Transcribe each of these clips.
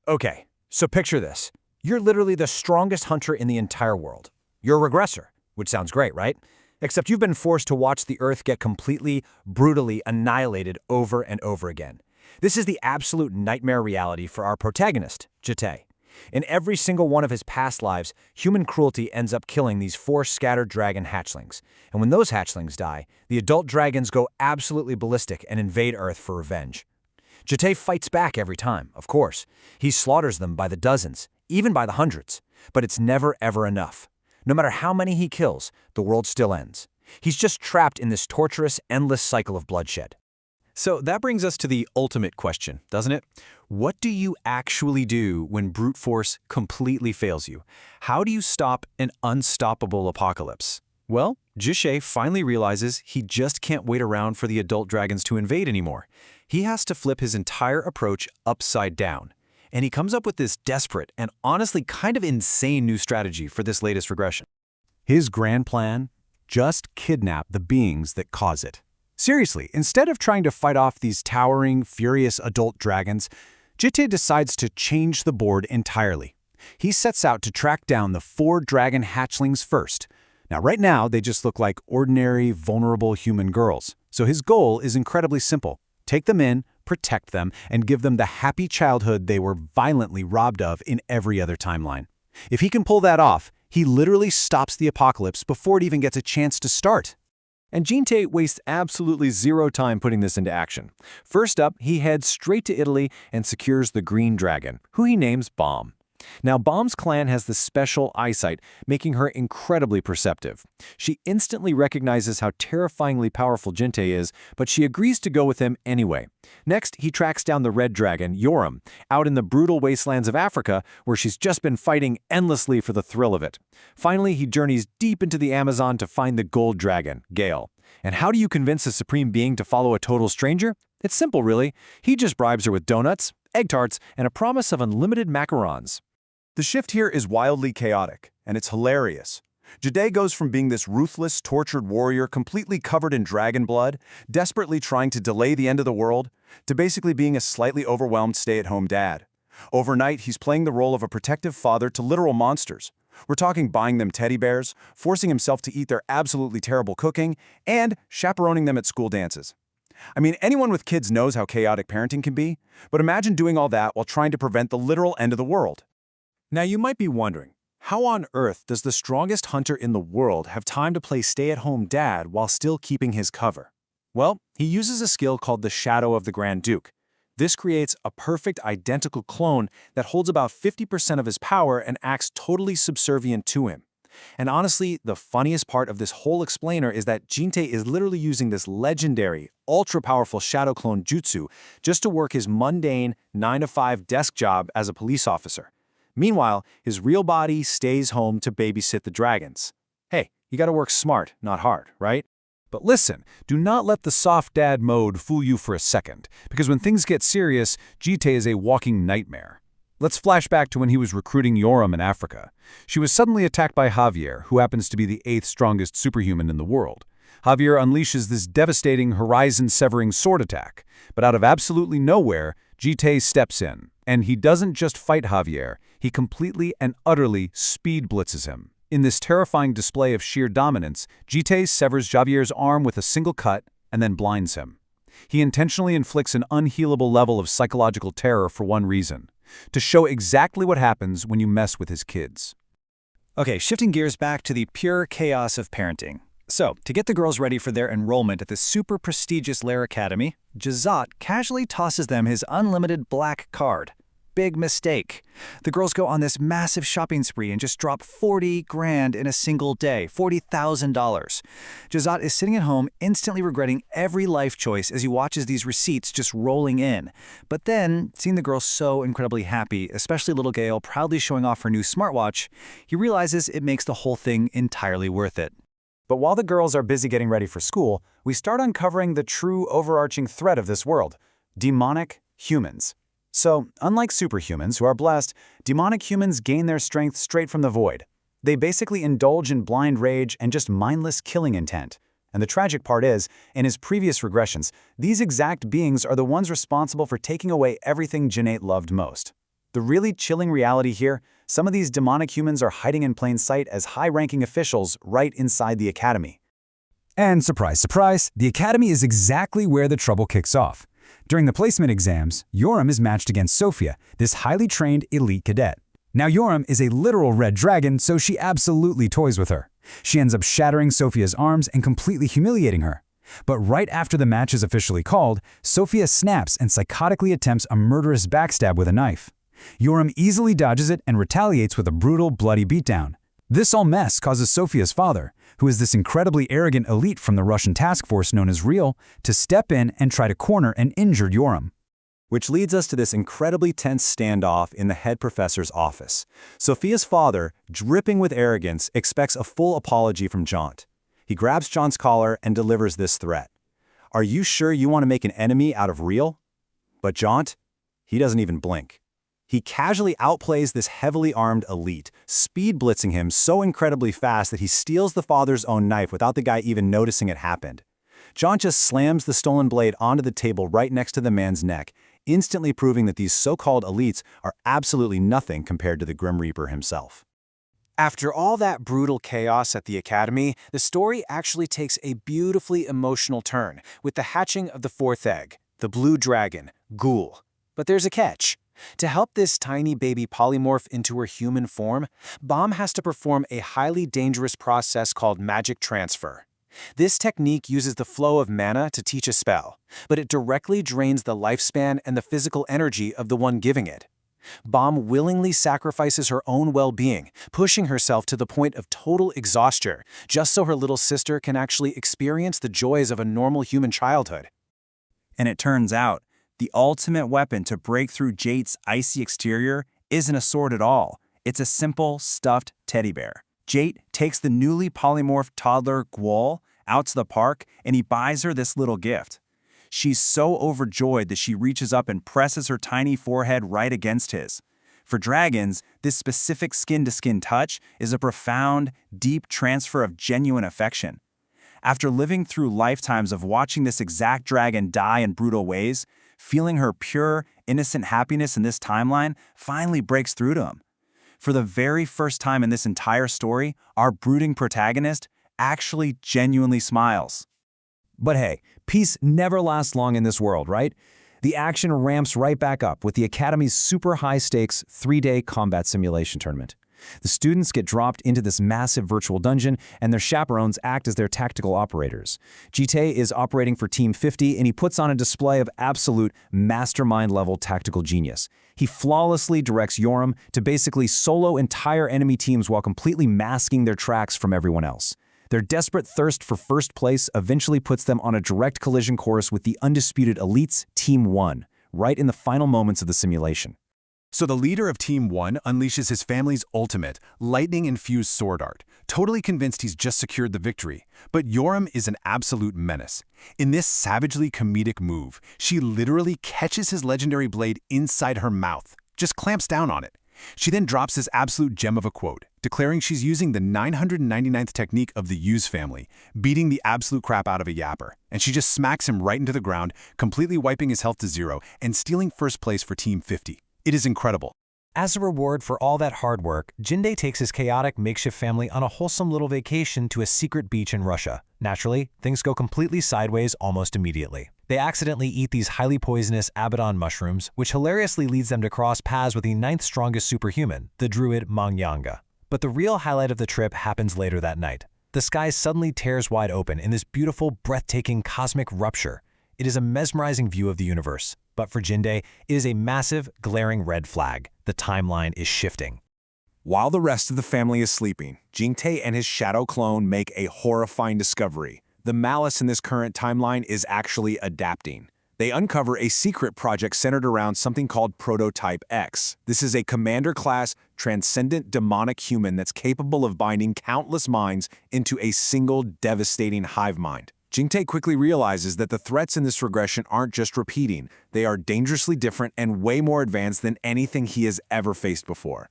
Okay, so picture this. You're literally the strongest hunter in the entire world. You're a regressor, which sounds great, right? Except you've been forced to watch the Earth get completely, brutally annihilated over and over again. This is the absolute nightmare reality for our protagonist, Jite. In every single one of his past lives, human cruelty ends up killing these 4 scattered dragon hatchlings. And when those hatchlings die, the adult dragons go absolutely ballistic and invade Earth for revenge. Jite fights back every time, of course. He slaughters them by the dozens, even by the hundreds. But it's never ever enough. No matter how many he kills, the world still ends. He's just trapped in this torturous, endless cycle of bloodshed. So that brings us to the ultimate question, doesn't it? What do you actually do when brute force completely fails you? How do you stop an unstoppable apocalypse? Well, Jite finally realizes he just can't wait around for the adult dragons to invade anymore. He has to flip his entire approach upside down. And he comes up with this desperate and honestly kind of insane new strategy for this latest regression. His grand plan? Just kidnap the beings that cause it. Seriously, instead of trying to fight off these towering, furious adult dragons, Jite decides to change the board entirely. He sets out to track down the 4 dragon hatchlings first. Now, right now, they just look like ordinary, vulnerable human girls. So his goal is incredibly simple. Take them in, protect them, and give them the happy childhood they were violently robbed of in every other timeline. If he can pull that off, he literally stops the apocalypse before it even gets a chance to start. And Jite wastes absolutely zero time putting this into action. First up, he heads straight to Italy and secures the Green Dragon, who he names Bomb. Now, Bomb's clan has this special eyesight, making her incredibly perceptive. She instantly recognizes how terrifyingly powerful Jite is, but she agrees to go with him anyway. Next, he tracks down the Red Dragon, Yoram, out in the brutal wastelands of Africa, where she's just been fighting endlessly for the thrill of it. Finally, he journeys deep into the Amazon to find the Gold Dragon, Gale. And how do you convince a supreme being to follow a total stranger? It's simple, really. He just bribes her with donuts, egg tarts, and a promise of unlimited macarons. The shift here is wildly chaotic, and it's hilarious. Jite goes from being this ruthless, tortured warrior completely covered in dragon blood, desperately trying to delay the end of the world, to basically being a slightly overwhelmed stay-at-home dad. Overnight, he's playing the role of a protective father to literal monsters. We're talking buying them teddy bears, forcing himself to eat their absolutely terrible cooking, and chaperoning them at school dances. I mean, anyone with kids knows how chaotic parenting can be, but imagine doing all that while trying to prevent the literal end of the world. Now you might be wondering, how on earth does the strongest hunter in the world have time to play stay-at-home dad while still keeping his cover? Well, he uses a skill called the Shadow of the Grand Duke. This creates a perfect identical clone that holds about 50% of his power and acts totally subservient to him. And honestly, the funniest part of this whole explainer is that Jite is literally using this legendary, ultra-powerful shadow clone jutsu just to work his mundane 9-to-5 desk job as a police officer. Meanwhile, his real body stays home to babysit the dragons. Hey, you gotta work smart, not hard, right? But listen, do not let the soft dad mode fool you for a second, because when things get serious, Jite is a walking nightmare. Let's flash back to when he was recruiting Yoram in Africa. She was suddenly attacked by Javier, who happens to be the 8th strongest superhuman in the world. Javier unleashes this devastating, horizon-severing sword attack, but out of absolutely nowhere, Jite steps in. And he doesn't just fight Javier, he completely and utterly speed blitzes him. In this terrifying display of sheer dominance, Jite severs Javier's arm with a single cut and then blinds him. He intentionally inflicts an unhealable level of psychological terror for one reason: to show exactly what happens when you mess with his kids. Okay, shifting gears back to the pure chaos of parenting. So, to get the girls ready for their enrollment at the super prestigious Lair Academy, Jazat casually tosses them his unlimited black card. Big mistake. The girls go on this massive shopping spree and just drop 40 grand in a single day, $40,000. Jazat is sitting at home instantly regretting every life choice as he watches these receipts just rolling in. But then, seeing the girls so incredibly happy, especially little Gail proudly showing off her new smartwatch, he realizes it makes the whole thing entirely worth it. But while the girls are busy getting ready for school, we start uncovering the true overarching threat of this world: demonic humans. So, unlike superhumans who are blessed, demonic humans gain their strength straight from the void. They basically indulge in blind rage and just mindless killing intent. And the tragic part is, in his previous regressions, these exact beings are the ones responsible for taking away everything Jite loved most. The really chilling reality here, some of these demonic humans are hiding in plain sight as high-ranking officials right inside the academy. And surprise, surprise, the academy is exactly where the trouble kicks off. During the placement exams, Yoram is matched against Sophia, this highly trained elite cadet. Now Yoram is a literal red dragon, so she absolutely toys with her. She ends up shattering Sophia's arms and completely humiliating her. But right after the match is officially called, Sophia snaps and psychotically attempts a murderous backstab with a knife. Yoram easily dodges it and retaliates with a brutal, bloody beatdown. This all mess causes Sophia's father, who is this incredibly arrogant elite from the Russian task force known as Real, to step in and try to corner an injured Yoram. Which leads us to this incredibly tense standoff in the head professor's office. Sophia's father, dripping with arrogance, expects a full apology from Jaunt. He grabs Jaunt's collar and delivers this threat. "Are you sure you want to make an enemy out of Real?" But Jaunt, he doesn't even blink. He casually outplays this heavily armed elite, speed blitzing him so incredibly fast that he steals the father's own knife without the guy even noticing it happened. Jaunt just slams the stolen blade onto the table right next to the man's neck, instantly proving that these so-called elites are absolutely nothing compared to the Grim Reaper himself. After all that brutal chaos at the academy, the story actually takes a beautifully emotional turn with the hatching of the fourth egg, the blue dragon, Ghoul. But there's a catch. To help this tiny baby polymorph into her human form, Bomb has to perform a highly dangerous process called magic transfer. This technique uses the flow of mana to teach a spell, but it directly drains the lifespan and the physical energy of the one giving it. Bomb willingly sacrifices her own well-being, pushing herself to the point of total exhaustion, just so her little sister can actually experience the joys of a normal human childhood. And it turns out, the ultimate weapon to break through Jate's icy exterior isn't a sword at all. It's a simple, stuffed teddy bear. Jate takes the newly polymorphed toddler Ghoul out to the park and he buys her this little gift. She's so overjoyed that she reaches up and presses her tiny forehead right against his. For dragons, this specific skin-to-skin touch is a profound, deep transfer of genuine affection. After living through lifetimes of watching this exact dragon die in brutal ways, feeling her pure, innocent happiness in this timeline finally breaks through to him. For the very first time in this entire story, our brooding protagonist actually genuinely smiles. But hey, peace never lasts long in this world, right? The action ramps right back up with the Academy's super high-stakes 3-day combat simulation tournament. The students get dropped into this massive virtual dungeon, and their chaperones act as their tactical operators. Jite is operating for Team 50, and he puts on a display of absolute mastermind-level tactical genius. He flawlessly directs Yoram to basically solo entire enemy teams while completely masking their tracks from everyone else. Their desperate thirst for first place eventually puts them on a direct collision course with the undisputed elites, Team 1, right in the final moments of the simulation. So the leader of Team 1 unleashes his family's ultimate, lightning-infused sword art, totally convinced he's just secured the victory. But Yoram is an absolute menace. In this savagely comedic move, she literally catches his legendary blade inside her mouth, just clamps down on it. She then drops this absolute gem of a quote, declaring she's using the 999th technique of the Use family, beating the absolute crap out of a yapper. And she just smacks him right into the ground, completely wiping his health to 0 and stealing first place for Team 50. It is incredible. As a reward for all that hard work, Jinde takes his chaotic makeshift family on a wholesome little vacation to a secret beach in Russia. Naturally, things go completely sideways almost immediately. They accidentally eat these highly poisonous Abaddon mushrooms, which hilariously leads them to cross paths with the 9th strongest superhuman, the druid Manga. But the real highlight of the trip happens later that night. The sky suddenly tears wide open in this beautiful, breathtaking cosmic rupture. It is a mesmerizing view of the universe. But for Jinde, it is a massive, glaring red flag. The timeline is shifting. While the rest of the family is sleeping, Jingtae and his shadow clone make a horrifying discovery. The malice in this current timeline is actually adapting. They uncover a secret project centered around something called Prototype X. This is a commander-class, transcendent demonic human that's capable of binding countless minds into a single devastating hive mind. Jingtae quickly realizes that the threats in this regression aren't just repeating, they are dangerously different and way more advanced than anything he has ever faced before.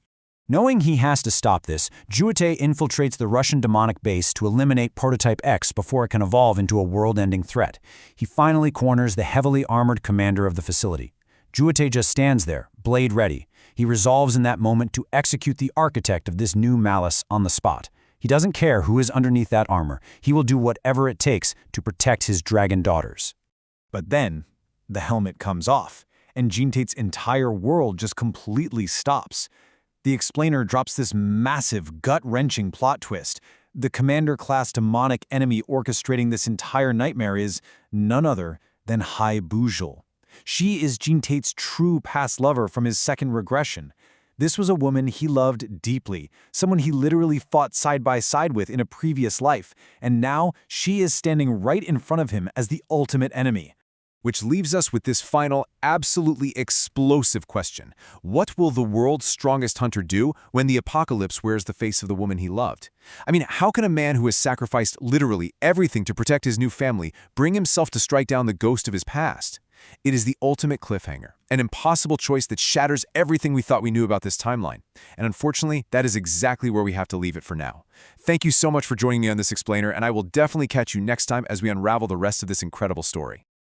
Knowing he has to stop this, Juite infiltrates the Russian demonic base to eliminate Prototype X before it can evolve into a world-ending threat. He finally corners the heavily armored commander of the facility. Juite just stands there, blade ready. He resolves in that moment to execute the architect of this new malice on the spot. He doesn't care who is underneath that armor. He will do whatever it takes to protect his dragon daughters. But then, the helmet comes off, and Jintate's entire world just completely stops. The explainer drops this massive, gut-wrenching plot twist. The commander-class demonic enemy orchestrating this entire nightmare is none other than Hai Bujal. She is Jintate's true past lover from his second regression. This was a woman he loved deeply, someone he literally fought side by side with in a previous life, and now she is standing right in front of him as the ultimate enemy. Which leaves us with this final, absolutely explosive question. What will the world's strongest hunter do when the apocalypse wears the face of the woman he loved? I mean, how can a man who has sacrificed literally everything to protect his new family bring himself to strike down the ghost of his past? It is the ultimate cliffhanger, an impossible choice that shatters everything we thought we knew about this timeline. And unfortunately, that is exactly where we have to leave it for now. Thank you so much for joining me on this explainer, and I will definitely catch you next time as we unravel the rest of this incredible story.